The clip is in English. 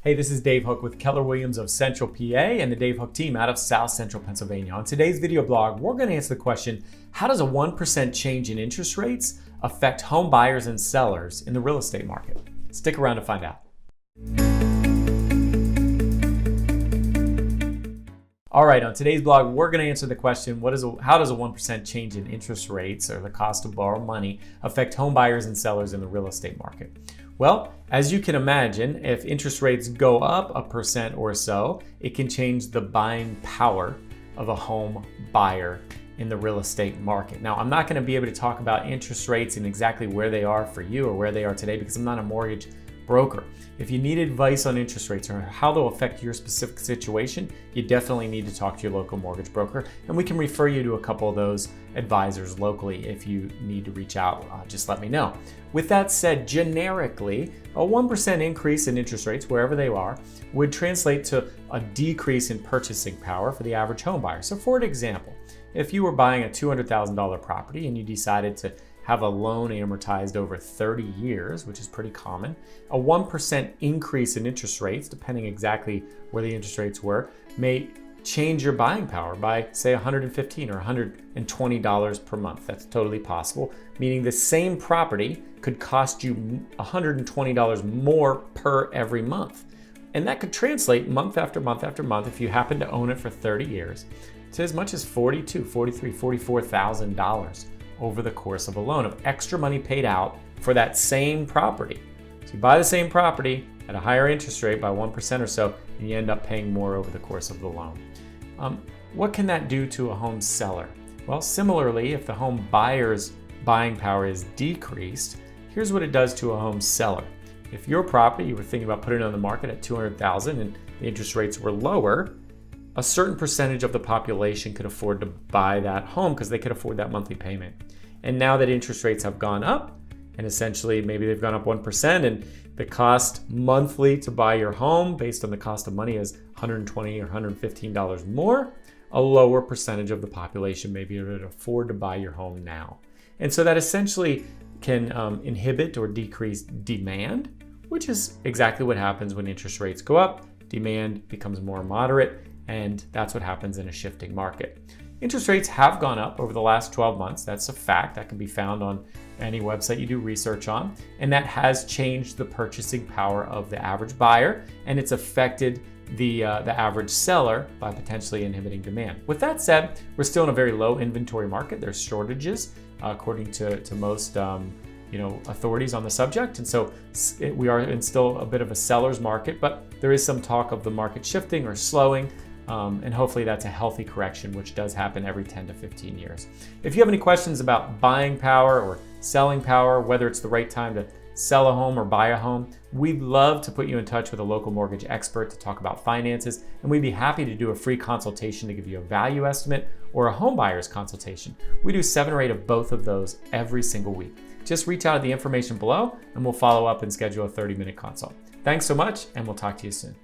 Hey, this is Dave Hooke with Keller Williams of Central PA and the Dave Hooke team out of South Central Pennsylvania. On today's video blog, we're going to answer the question, how does a 1% change in interest rates affect home buyers and sellers in the real estate market? Stick around to find out. All right, on today's blog, we're going to answer the question, how does a 1% change in interest rates or the cost of borrowed money affect home buyers and sellers in the real estate market? Well, as you can imagine, if interest rates go up 1% or so, it can change the buying power of a home buyer in the real estate market. Now, I'm not going to be able to talk about interest rates and exactly where they are for you or where they are today because I'm not a mortgage broker. If you need advice on interest rates or how they'll affect your specific situation, you definitely need to talk to your local mortgage broker, and we can refer you to a couple of those advisors locally. If you need to reach out, just let me know. With that said, generically, a 1% increase in interest rates, wherever they are, would translate to a decrease in purchasing power for the average home buyer. So for an example, if you were buying a $200,000 property and you decided to have a loan amortized over 30 years, which is pretty common, a 1% increase in interest rates, depending exactly where the interest rates were, may change your buying power by, say, $115 or $120 per month. That's totally possible, meaning the same property could cost you $120 more per every month. And that could translate month after month after month, if you happen to own it for 30 years, to as much as $42,000, $43,000, $44,000 over the course of a loan of extra money paid out for that same property. So you buy the same property at a higher interest rate by 1% or so, and you end up paying more over the course of the loan. What can that do to a home seller? Well, similarly, if the home buyer's buying power is decreased, here's what it does to a home seller. If your property, you were thinking about putting it on the market at $200,000 and the interest rates were lower, a certain percentage of the population could afford to buy that home because they could afford that monthly payment. And now that interest rates have gone up, and essentially maybe they've gone up 1%, and the cost monthly to buy your home based on the cost of money is $120 or $115 more, a lower percentage of the population may be able to afford to buy your home now. And so that essentially can inhibit or decrease demand, which is exactly what happens when interest rates go up. Demand becomes more moderate, and that's what happens in a shifting market. Interest rates have gone up over the last 12 months. That's a fact that can be found on any website you do research on. And that has changed the purchasing power of the average buyer, and it's affected the average seller by potentially inhibiting demand. With that said, we're still in a very low inventory market. There's shortages according to most authorities on the subject. And so we are in still a bit of a seller's market, but there is some talk of the market shifting or slowing. And hopefully that's a healthy correction, which does happen every 10 to 15 years. If you have any questions about buying power or selling power, whether it's the right time to sell a home or buy a home, we'd love to put you in touch with a local mortgage expert to talk about finances. And we'd be happy to do a free consultation to give you a value estimate or a home buyer's consultation. We do 7 or 8 of both of those every single week. Just reach out at the information below and we'll follow up and schedule a 30-minute consult. Thanks so much, and we'll talk to you soon.